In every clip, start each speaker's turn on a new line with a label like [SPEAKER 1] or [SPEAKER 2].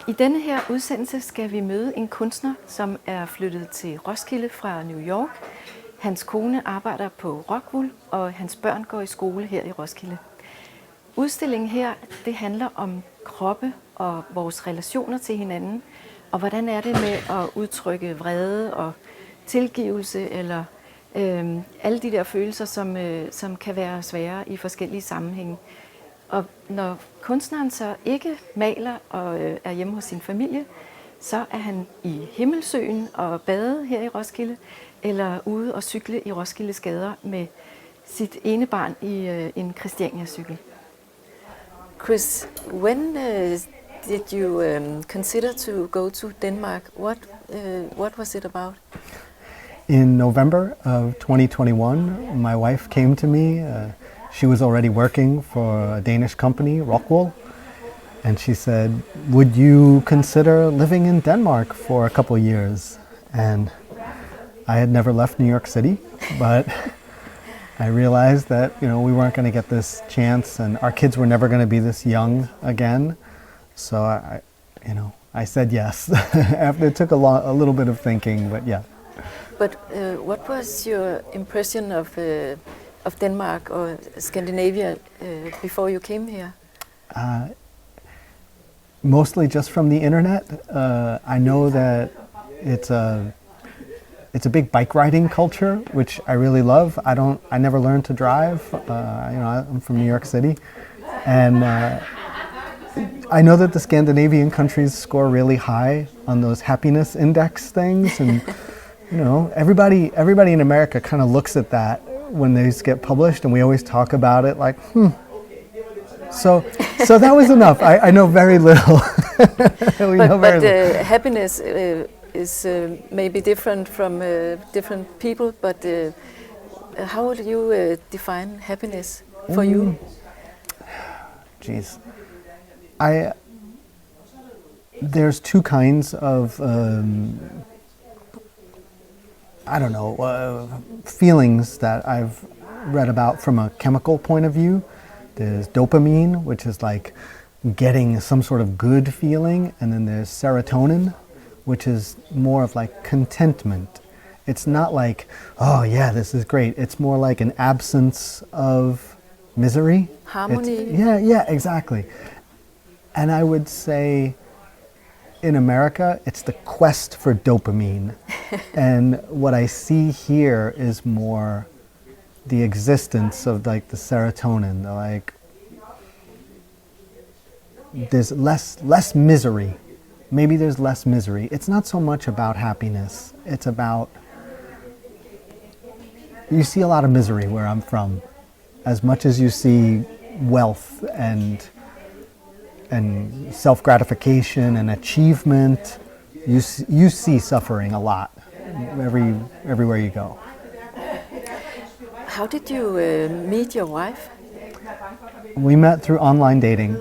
[SPEAKER 1] I denne her udsendelse skal vi møde en kunstner, som er flyttet til Roskilde fra New York. Hans kone arbejder på Roskilde, og hans børn går i skole her i Roskilde. Udstillingen her, det handler om kroppe og vores relationer til hinanden, og hvordan er det med at udtrykke vrede og tilgivelse, eller alle de der følelser, som kan være svære i forskellige sammenhænge. Og når kunstneren så ikke maler og er hjemme hos sin familie, så er han i Himmelsøen og bade her i Roskilde, eller ude og cykle i Roskildes gader med sit ene barn i en Christiania-cykel. Chris, when did you consider to go to Denmark? What was it about?
[SPEAKER 2] In November of 2021, my wife came to me. She was already working for a Danish company, Roskilde, and she said, "Would you consider living in Denmark for a couple of years?" And I had never left New York City, but I realized that we weren't going to get this chance, and our kids were never going to be this young again. So I said yes. After it took a little bit of thinking, but yeah.
[SPEAKER 1] But what was your impression of Denmark or Scandinavia before you came here?
[SPEAKER 2] Mostly just from the internet. I know that it's a big bike riding culture, which I really love. I never learned to drive. I'm from New York City, and I know that the Scandinavian countries score really high on those happiness index things, and everybody in America kind of looks at that when these get published, and we always talk about it like, So that was enough. I know very little.
[SPEAKER 1] Happiness is maybe different from different people, but how would you define happiness for you?
[SPEAKER 2] Jeez. There's two kinds of feelings that I've read about from a chemical point of view. There's dopamine, which is like getting some sort of good feeling, and then there's serotonin, which is more of like contentment. It's not like, oh yeah, this is great. It's more like an absence of misery.
[SPEAKER 1] Harmony.
[SPEAKER 2] Yeah, exactly. And I would say in America, it's the quest for dopamine. And what I see here is more the existence of like the serotonin, like there's less misery. Maybe there's less misery. It's not so much about happiness. It's about, you see a lot of misery where I'm from, as much as you see wealth and self-gratification and achievement. You see suffering a lot everywhere you go.
[SPEAKER 1] How did you meet your wife?
[SPEAKER 2] We met through online dating.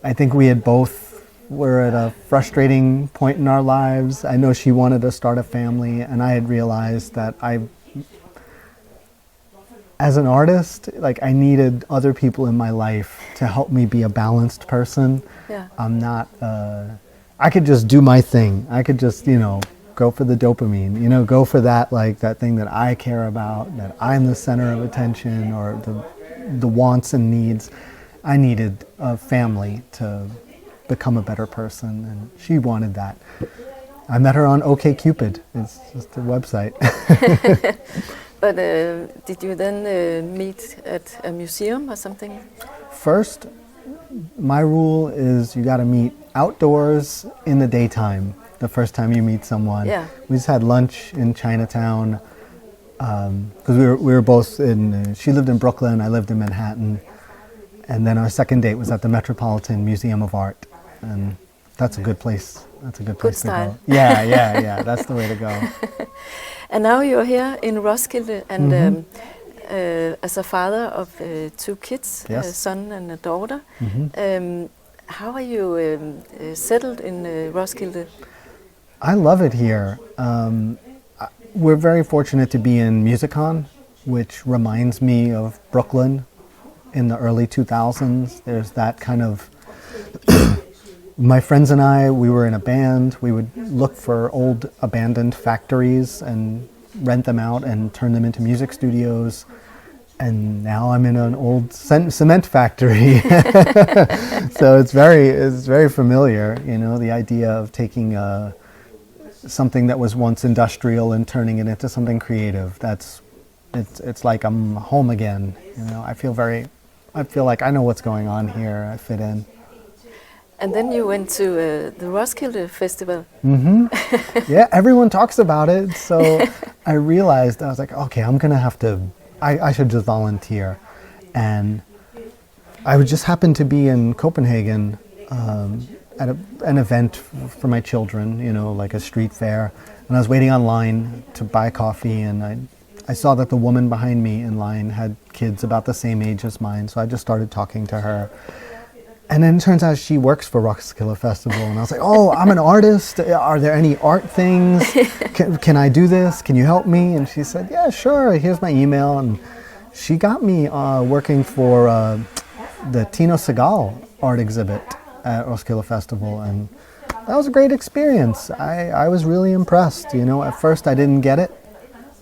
[SPEAKER 2] I think we had both were at a frustrating point in our lives. I know she wanted to start a family, and I had realized that as an artist, like I needed other people in my life to help me be a balanced person.
[SPEAKER 1] Yeah.
[SPEAKER 2] I'm not. I could just do my thing. I could just go for the dopamine. Go for that thing that I care about, that I'm the center of attention, or the wants and needs. I needed a family to become a better person, and she wanted that. I met her on OkCupid. It's just a website.
[SPEAKER 1] But did you then meet at a museum or something?
[SPEAKER 2] First, my rule is you got to meet outdoors in the daytime the first time you meet someone.
[SPEAKER 1] Yeah.
[SPEAKER 2] We just had lunch in Chinatown because we were both in, she lived in Brooklyn, I lived in Manhattan. And then our second date was at the Metropolitan Museum of Art. And that's a good place. That's a good place to go. Yeah. That's the way to go.
[SPEAKER 1] And now you're here in Roskilde, and as a father of two kids,
[SPEAKER 2] yes.
[SPEAKER 1] a son and a daughter. How are you settled in Roskilde?
[SPEAKER 2] I love it here. We're very fortunate to be in Musicon, which reminds me of Brooklyn in the early 2000s. There's that kind of My friends and I, we were in a band. We would look for old abandoned factories and rent them out and turn them into music studios. And now I'm in an old cement factory. So it's very familiar, you know, the idea of taking something that was once industrial and turning it into something creative. It's like I'm home again. You know, I feel like I know what's going on here. I fit in.
[SPEAKER 1] And then you went to the Roskilde festival.
[SPEAKER 2] Mm-hmm. Yeah, everyone talks about it. So I realized, I was like, okay, I'm gonna have to. I should just volunteer. And I would just happen to be in Copenhagen at an event for my children, you know, like a street fair. And I was waiting online to buy coffee, and I saw that the woman behind me in line had kids about the same age as mine. So I just started talking to her. And then it turns out she works for Roskilde Festival. And I was like, oh, I'm an artist. Are there any art things? Can I do this? Can you help me? And she said, yeah, sure. Here's my email. And she got me working for the Tino Segal art exhibit at Roskilde Festival. And that was a great experience. I was really impressed. You know, at first I didn't get it.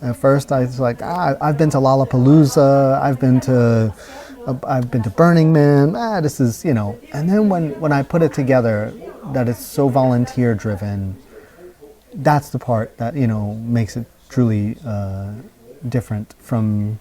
[SPEAKER 2] At first I was like, I've been to Lollapalooza. I've been to Burning Man, this is, you know. And then when I put it together, that it's so volunteer driven, that's the part that, you know, makes it truly different from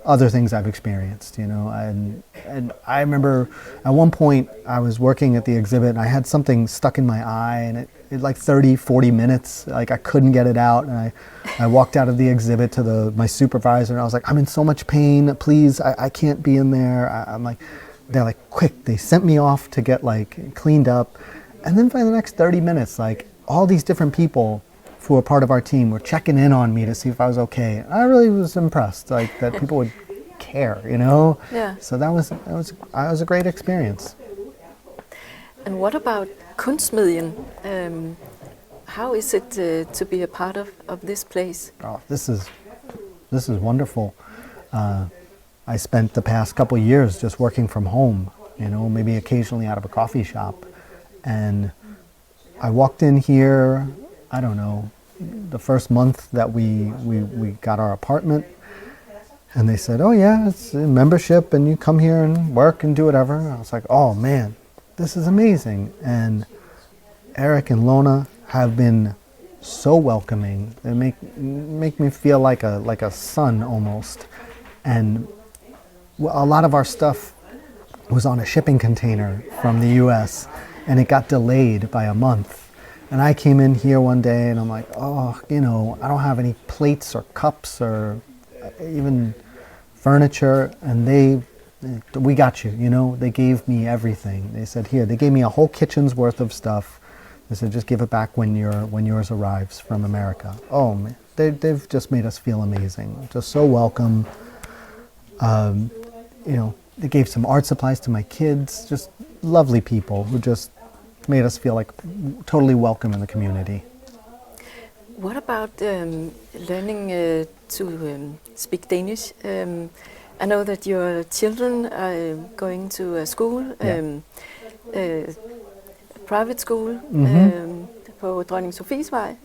[SPEAKER 2] other things I've experienced, you know. And I remember at one point I was working at the exhibit and I had something stuck in my eye, and it like 40 minutes, like I couldn't get it out. And I walked out of the exhibit to my supervisor, and I was like, I'm in so much pain, please, I can't be in there. I'm like, they're like, quick, they sent me off to get like cleaned up. And then for the next 30 minutes, like all these different people who were part of our team were checking in on me to see if I was okay. I really was impressed, like that people would care, you know?
[SPEAKER 1] Yeah.
[SPEAKER 2] So that was a great experience.
[SPEAKER 1] And what about KunstSmedjen? How is it to be a part of this place?
[SPEAKER 2] Oh, this is wonderful. I spent the past couple years just working from home, you know, maybe occasionally out of a coffee shop. And I walked in here, I don't know, the first month that we got our apartment, and they said, oh yeah, it's a membership and you come here and work and do whatever. And I was like, oh man, this is amazing. And Eric and Lona have been so welcoming. They make me feel like a son almost. And a lot of our stuff was on a shipping container from the US, and it got delayed by a month. And I came in here one day and I'm like, oh, you know, I don't have any plates or cups or even furniture. And we got you, you know, they gave me everything. They said, here, they gave me a whole kitchen's worth of stuff. They said, just give it back when yours arrives from America. Oh, man, they've just made us feel amazing. Just so welcome. You know, they gave some art supplies to my kids. Just lovely people who just made us feel like totally welcome in the community.
[SPEAKER 1] What about learning to speak Danish? I know that your children are going to a school, private school, på Dronning Sofies Vej.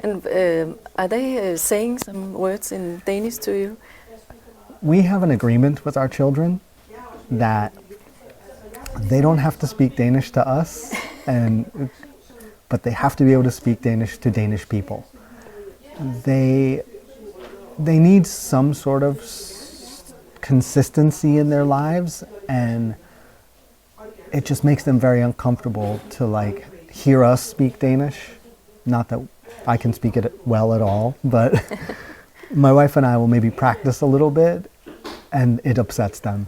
[SPEAKER 1] And are they saying some words in Danish to you?
[SPEAKER 2] We have an agreement with our children that they don't have to speak Danish to us, but they have to be able to speak Danish to Danish people. They need some sort of consistency in their lives, and it just makes them very uncomfortable to like hear us speak Danish. Not that I can speak it well at all, but my wife and I will maybe practice a little bit, and it upsets them.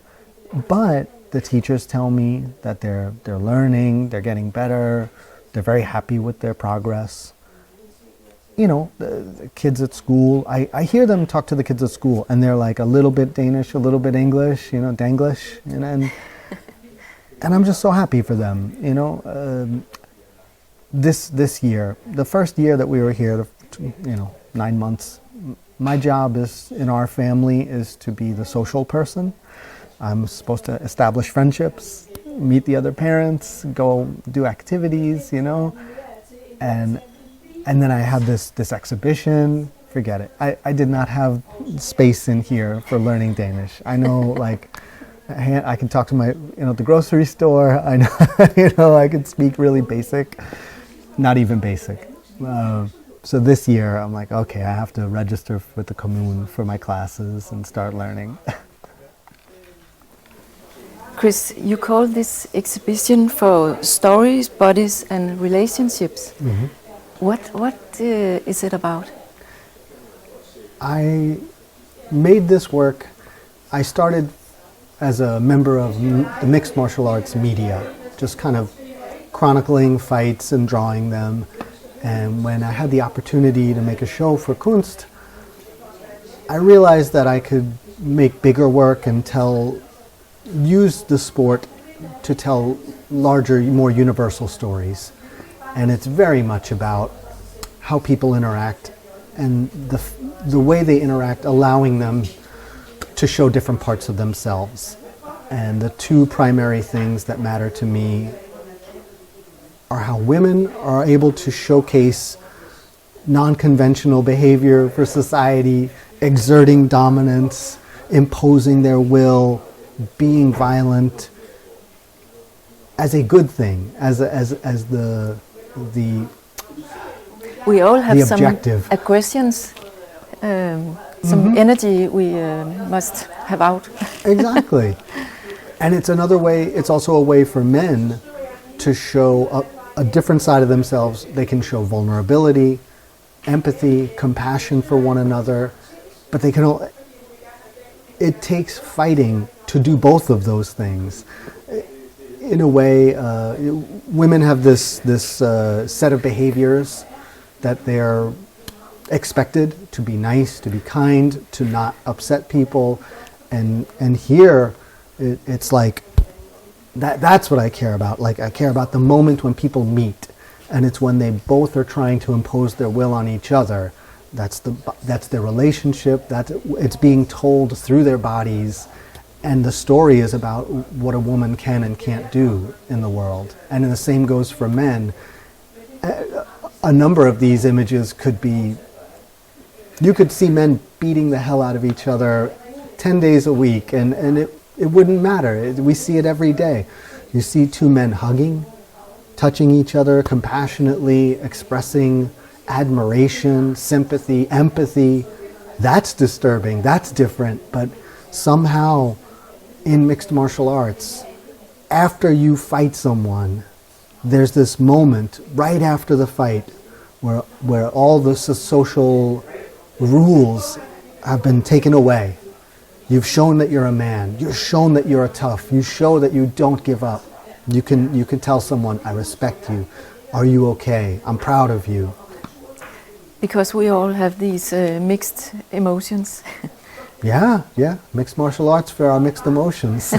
[SPEAKER 2] But the teachers tell me that they're learning, they're getting better, they're very happy with their progress. You know, the kids at school, I hear them talk to the kids at school, and they're like a little bit Danish, a little bit English, you know, Danglish, and I'm just so happy for them, you know. This year, the first year that we were here, 9 months, my job in our family is to be the social person. I'm supposed to establish friendships meet the other parents, go do activities, you know, and then I have this exhibition. Forget it. I did not have space in here for learning Danish. I know, like, I can talk to my, the grocery store. I know, I can speak really basic, not even basic. So this year I'm like, okay, I have to register with the commune for my classes and start learning.
[SPEAKER 1] Chris, you call this exhibition for stories, bodies and relationships.
[SPEAKER 2] Mm-hmm.
[SPEAKER 1] What is it about?
[SPEAKER 2] I made this work. I started as a member of the mixed martial arts media, just kind of chronicling fights and drawing them. And when I had the opportunity to make a show for Kunst, I realized that I could make bigger work and use the sport to tell larger, more universal stories. And it's very much about how people interact and the way they interact, allowing them to show different parts of themselves. And the two primary things that matter to me are how women are able to showcase non-conventional behavior for society, exerting dominance, imposing their will, being violent, as a good thing, as the
[SPEAKER 1] we all have some
[SPEAKER 2] objective.
[SPEAKER 1] aggressions, some energy we must have out.
[SPEAKER 2] Exactly. And it's another way, it's also a way for men to show a different side of themselves. They can show vulnerability, empathy, compassion for one another, but they can it takes fighting to do both of those things. In a way, women have this set of behaviors that they're expected to be nice, to be kind, to not upset people, and here it's like that's what I care about. Like, I care about the moment when people meet, and it's when they both are trying to impose their will on each other. That's their relationship. It's being told through their bodies, and the story is about what a woman can and can't do in the world. And the same goes for men. A number of these images could be, you could see men beating the hell out of each other 10 days a week, and it wouldn't matter. We see it every day. You see two men hugging, touching each other compassionately, expressing admiration, sympathy, empathy. That's disturbing, that's different, but somehow in mixed martial arts, after you fight someone, there's this moment right after the fight where all the social rules have been taken away. You've shown that you're a man. You've shown that you're tough. You show that you don't give up. You can tell someone, I respect you. Are you okay? I'm proud of you.
[SPEAKER 1] Because we all have these mixed emotions.
[SPEAKER 2] Yeah. Mixed martial arts for our mixed emotions.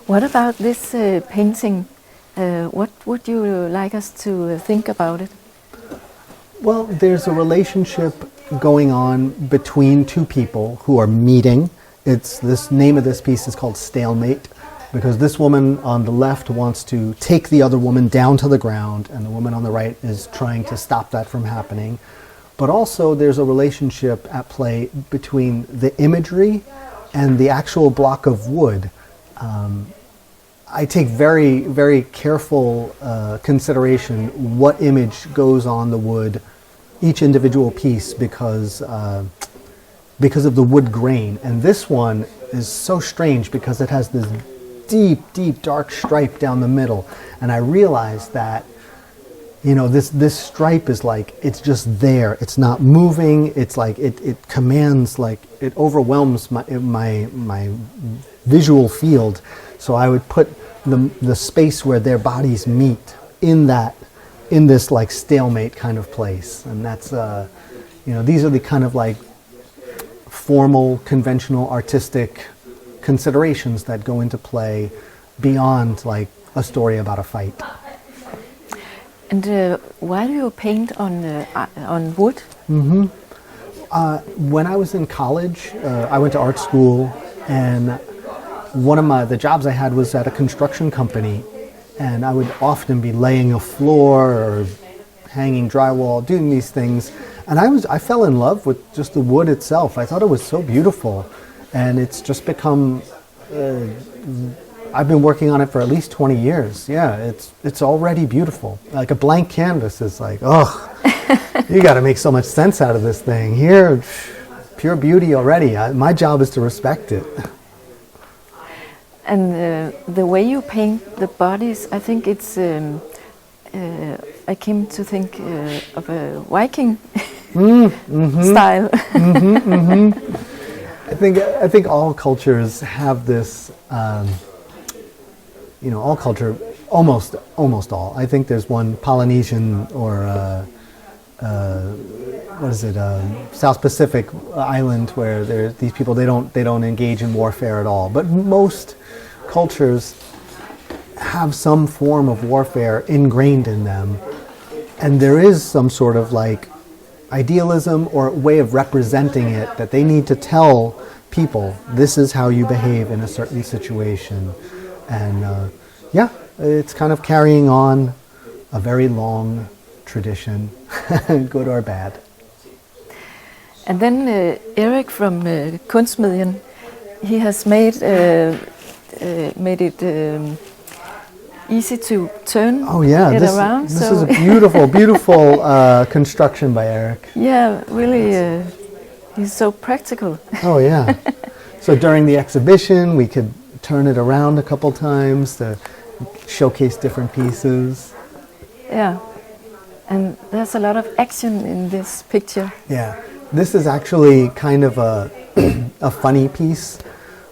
[SPEAKER 1] What about this painting? What would you like us to think about it?
[SPEAKER 2] Well, there's a relationship going on between two people who are meeting. This name of this piece is called Stalemate, because this woman on the left wants to take the other woman down to the ground, and the woman on the right is trying to stop that from happening. But also there's a relationship at play between the imagery and the actual block of wood. I take very, very careful consideration what image goes on the wood, each individual piece, because of the wood grain. And this one is so strange because it has this deep, deep, dark stripe down the middle. And I realized that, this stripe is like, it's just there. It's not moving. It's like, it commands, like, it overwhelms my visual field. So I would put the space where their bodies meet in this like stalemate kind of place. And that's, these are the kind of like formal, conventional, artistic considerations that go into play beyond like a story about a fight.
[SPEAKER 1] And why do you paint on wood?
[SPEAKER 2] Mm-hmm. When I was in college, I went to art school, and one of the jobs I had was at a construction company, and I would often be laying a floor or hanging drywall, doing these things, and I fell in love with just the wood itself. I thought it was so beautiful, and it's just become. I've been working on it for at least 20 years. Yeah, it's already beautiful. Like a blank canvas is like, oh, you got to make so much sense out of this thing. Here, pure beauty already. My job is to respect it.
[SPEAKER 1] And the way you paint the bodies, I think it's. I came to think of a Viking style.
[SPEAKER 2] I think all cultures have this. All culture, almost all. I think there's one Polynesian or South Pacific island where these people they don't engage in warfare at all. But most cultures have some form of warfare ingrained in them, and there is some sort of like idealism or way of representing it that they need to tell people this is how you behave in a certain situation. And it's kind of carrying on a very long tradition, good or bad.
[SPEAKER 1] And then Erik from KunstSmedjen, he has made it easy to turn it around.
[SPEAKER 2] This is a beautiful construction by Erik.
[SPEAKER 1] Yeah, really, he's so practical.
[SPEAKER 2] Oh yeah. So during the exhibition, we could turn it around a couple times to showcase different pieces.
[SPEAKER 1] Yeah, and there's a lot of action in this picture.
[SPEAKER 2] Yeah, this is actually kind of a funny piece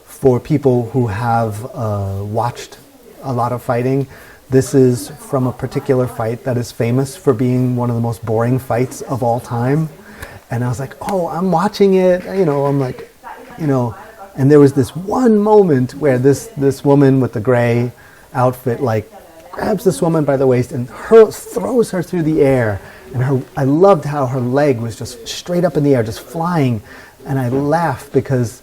[SPEAKER 2] for people who have watched a lot of fighting. This is from a particular fight that is famous for being one of the most boring fights of all time. And I was like, oh, I'm watching it, and there was this one moment where this woman with the gray outfit like grabs this woman by the waist and throws her through the air. And I loved how her leg was just straight up in the air, just flying. And I laughed because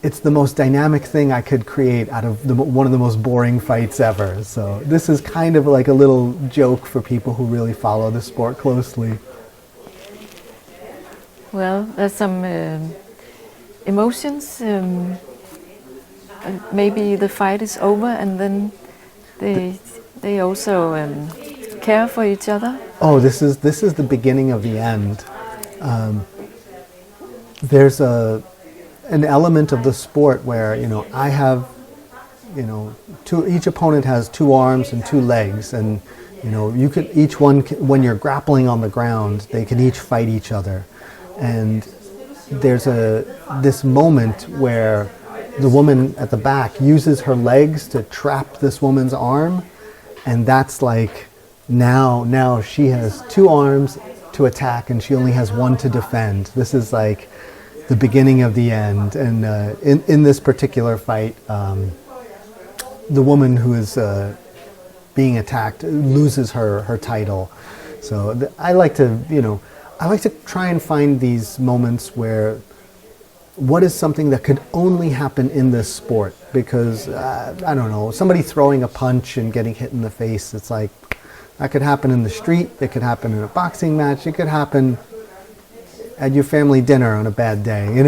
[SPEAKER 2] it's the most dynamic thing I could create out of one of the most boring fights ever. So this is kind of like a little joke for people who really follow the sport closely.
[SPEAKER 1] Well, there's some emotions. Maybe the fight is over, and then they also care for each other.
[SPEAKER 2] Oh, this is the beginning of the end. There's an element of the sport where I have each opponent has 2 arms and 2 legs, and you could when you're grappling on the ground, they can each fight each other. And there's this moment where the woman at the back uses her legs to trap this woman's arm, and that's like now she has 2 arms to attack and she only has 1 to defend. This is like the beginning of the end. And in this particular fight, the woman who is being attacked loses her title. So I like to try and find these moments where what is something that could only happen in this sport? Because, I don't know, somebody throwing a punch and getting hit in the face, it's like, that could happen in the street, it could happen in a boxing match, it could happen at your family dinner on a bad day,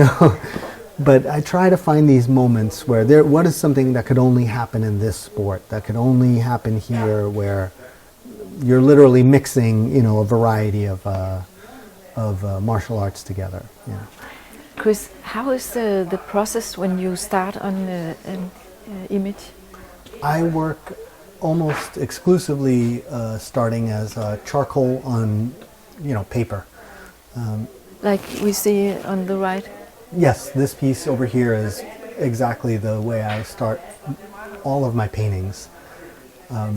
[SPEAKER 2] But I try to find these moments where what is something that could only happen in this sport, that could only happen here, where you're literally mixing, a variety of martial arts together. Yeah.
[SPEAKER 1] Chris, how is the process when you start on an image?
[SPEAKER 2] I work almost exclusively starting as charcoal on, paper.
[SPEAKER 1] Like we see on the right?
[SPEAKER 2] Yes, this piece over here is exactly the way I start all of my paintings. A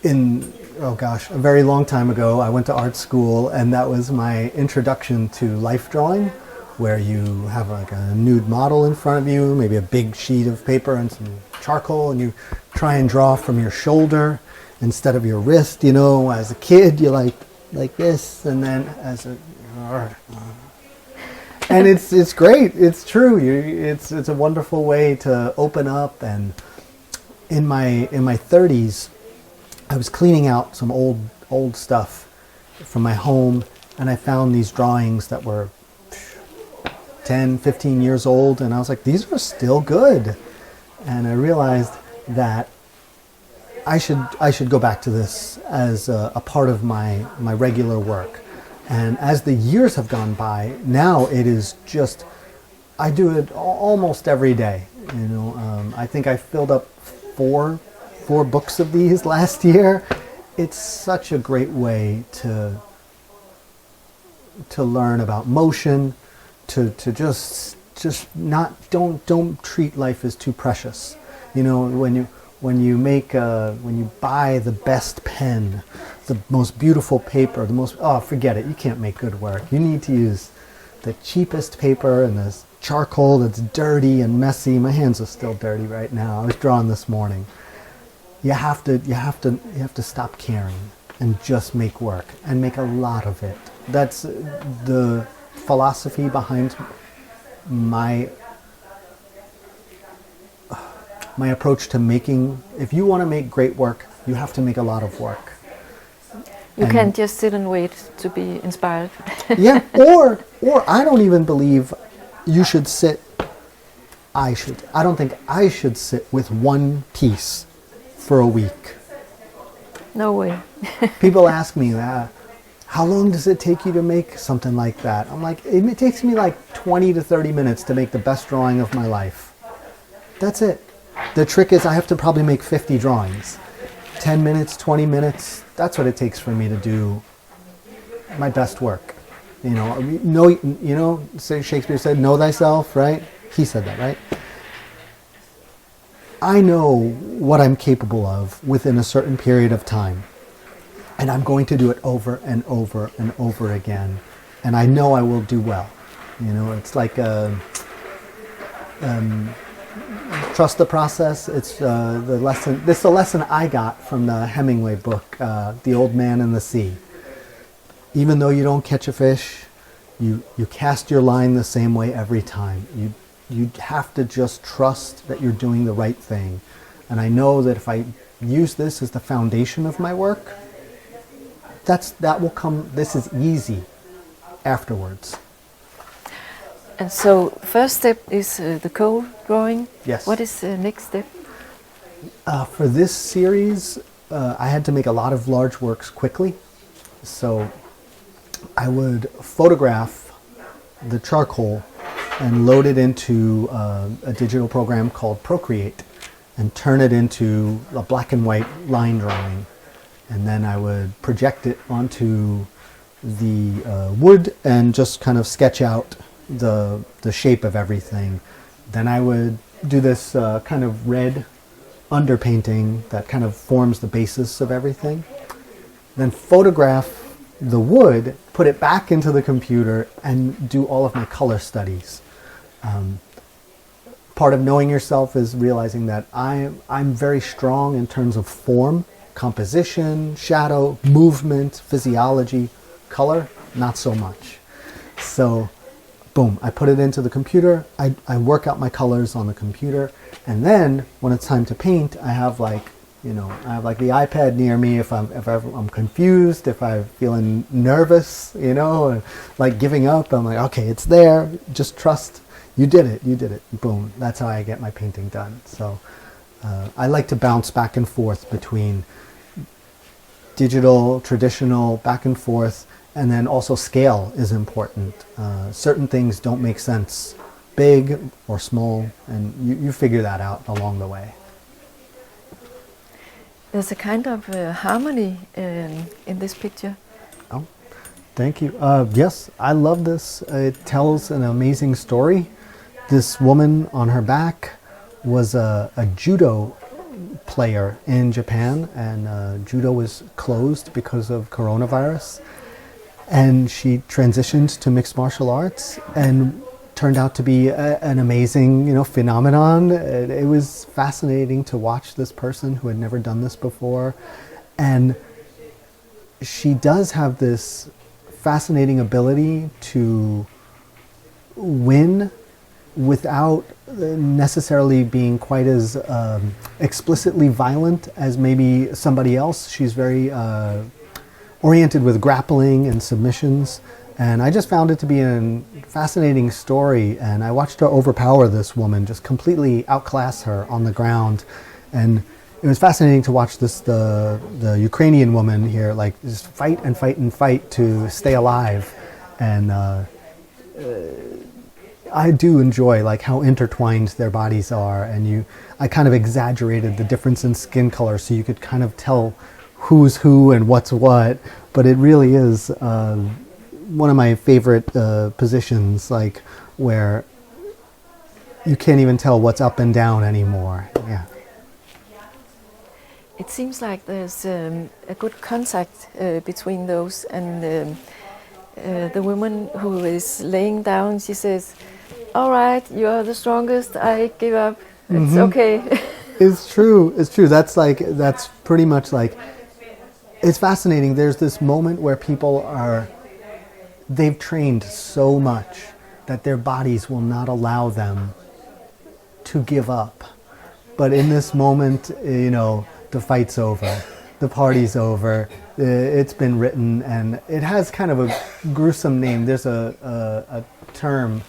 [SPEAKER 2] very long time ago, I went to art school, and that was my introduction to life drawing, where you have like a nude model in front of you, maybe a big sheet of paper and some charcoal, and you try and draw from your shoulder instead of your wrist. As a kid, you like this, and then And it's great. It's true. It's a wonderful way to open up. And in my 30s, I was cleaning out some old stuff from my home, and I found these drawings that were 10, 15 years old, and I was like, these are still good. And I realized that I should go back to this as a part of my regular work. And as the years have gone by, now it is just, I do it almost every day. I think I filled up four books of these last year. It's such a great way to learn about motion, to just not don't treat life as too precious. When you buy the best pen, the most beautiful paper, forget it. You can't make good work. You need to use the cheapest paper and this charcoal that's dirty and messy. My hands are still dirty right now. I was drawing this morning. You have to stop caring and just make work, and make a lot of it. That's the philosophy behind my approach to making. If you want to make great work, you have to make a lot of work.
[SPEAKER 1] You can't just sit and wait to be inspired.
[SPEAKER 2] Yeah, or I don't even believe you should sit. I don't think I should sit with one piece for a week.
[SPEAKER 1] No way.
[SPEAKER 2] People ask me, how long does it take you to make something like that? I'm like, it takes me like 20 to 30 minutes to make the best drawing of my life. That's it. The trick is I have to probably make 50 drawings. 10 minutes, 20 minutes, that's what it takes for me to do my best work. Say Shakespeare said, know thyself, right? He said that, right? I know what I'm capable of within a certain period of time. And I'm going to do it over and over and over again. And I know I will do well. It's like trust the process. It's the lesson. This is a lesson I got from the Hemingway book, The Old Man and the Sea. Even though you don't catch a fish, you cast your line the same way every time. You have to just trust that you're doing the right thing. And I know that if I use this as the foundation of my work, that will come. This is easy afterwards.
[SPEAKER 1] And so, first step is the cold drawing.
[SPEAKER 2] Yes.
[SPEAKER 1] What is the next step?
[SPEAKER 2] For this series, I had to make a lot of large works quickly. So I would photograph the charcoal and load it into a digital program called Procreate and turn it into a black and white line drawing. And then I would project it onto the wood and just kind of sketch out the shape of everything. Then I would do this kind of red underpainting that kind of forms the basis of everything. Then photograph the wood, put it back into the computer, and do all of my color studies. Part of knowing yourself is realizing that I'm very strong in terms of form, composition, shadow, movement, physiology. Color, not so much. So, boom, I put it into the computer, I work out my colors on the computer, and then when it's time to paint, I have like the iPad near me if I'm confused, if I'm feeling nervous, like giving up, I'm like, okay, it's there, just trust, you did it, boom, that's how I get my painting done. So I like to bounce back and forth between digital, traditional, back and forth, and then also scale is important. Certain things don't make sense, big or small, and you figure that out along the way.
[SPEAKER 1] There's a kind of harmony in this picture.
[SPEAKER 2] Oh, thank you. Yes, I love this. It tells an amazing story. This woman on her back was a judo player in Japan, and judo was closed because of coronavirus. And she transitioned to mixed martial arts and turned out to be an amazing, phenomenon. It was fascinating to watch this person who had never done this before. And she does have this fascinating ability to win without necessarily being quite as explicitly violent as maybe somebody else. She's very oriented with grappling and submissions. And I just found it to be a fascinating story. And I watched her overpower this woman, just completely outclass her on the ground. And it was fascinating to watch the Ukrainian woman here, like just fight and fight and fight to stay alive. And I do enjoy like how intertwined their bodies are, and I kind of exaggerated the difference in skin color so you could kind of tell who's who and what's what. But it really is one of my favorite positions, like where you can't even tell what's up and down anymore. Yeah.
[SPEAKER 1] It seems like there's a good contact between those, and the woman who is laying down, she says, "All right, you are the strongest. I give up. It's okay."
[SPEAKER 2] It's true. It's true. That's pretty much like. It's fascinating. There's this moment where people they've trained so much that their bodies will not allow them to give up. But in this moment, the fight's over, the party's over, it's been written, and it has kind of a gruesome name. There's a term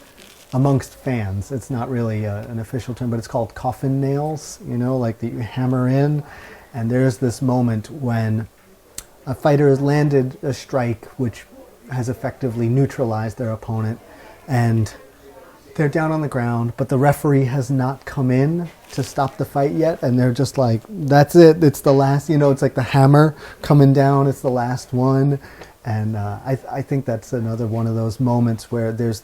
[SPEAKER 2] amongst fans. It's not really an official term, but it's called coffin nails, like that you hammer in. And there's this moment when a fighter has landed a strike which has effectively neutralized their opponent, and they're down on the ground, but the referee has not come in to stop the fight yet, and they're just like, that's it, it's the last, it's like the hammer coming down, it's the last one. And I think that's another one of those moments where there's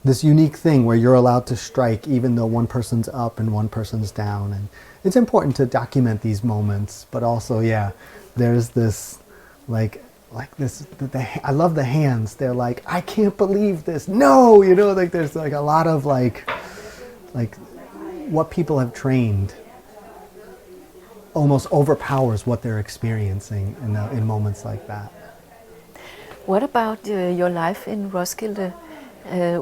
[SPEAKER 2] this unique thing where you're allowed to strike even though one person's up and one person's down. And it's important to document these moments, but also, there's this I love the hands. They're like, I can't believe this. No, like there's like a lot of like what people have trained almost overpowers what they're experiencing in moments like that.
[SPEAKER 1] What about your life in Roskilde?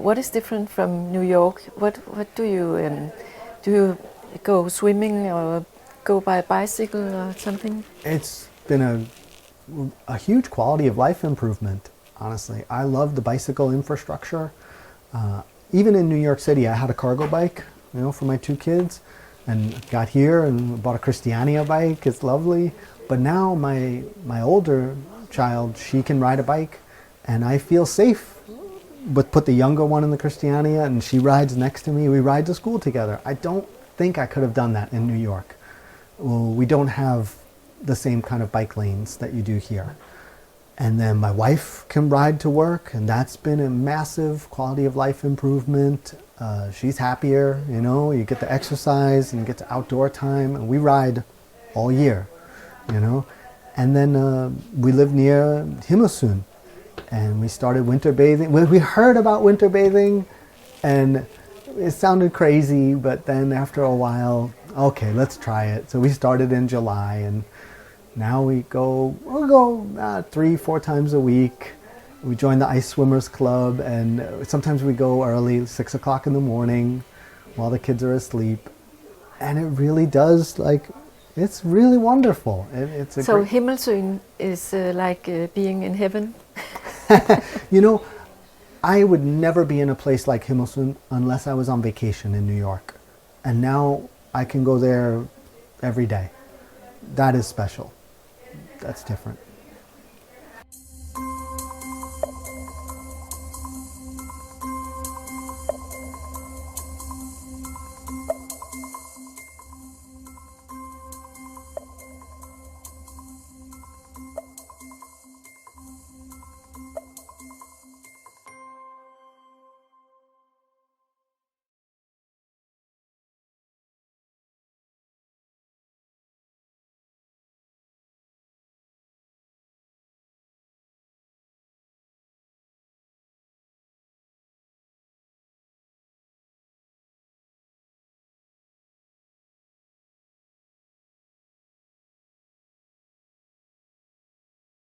[SPEAKER 1] What is different from New York? What do you go swimming or go by bicycle or something?
[SPEAKER 2] It's been a huge quality of life improvement, honestly. I love the bicycle infrastructure. Even in New York City, I had a cargo bike, for my 2 kids, and got here and bought a Christiania bike. It's lovely. But now my older child, she can ride a bike, and I feel safe. But put the younger one in the Christiania, and she rides next to me. We ride to school together. I don't think I could have done that in New York. Well, we don't have the same kind of bike lanes that you do here. And then my wife can ride to work, and that's been a massive quality of life improvement. She's happier, you get the exercise and you get the outdoor time, and we ride all year, And then we live near Himmelsun, and we started winter bathing. We heard about winter bathing, and it sounded crazy, but then after a while, okay, let's try it. So we started in July, and now we'll go 3-4 times a week. We join the Ice Swimmers Club, and sometimes we go early, 6 o'clock in the morning, while the kids are asleep. And it really does, it's really wonderful. So
[SPEAKER 1] Himmelsun is like being in heaven?
[SPEAKER 2] I would never be in a place like Himmelsun unless I was on vacation in New York. And now I can go there every day. That is special. That's different.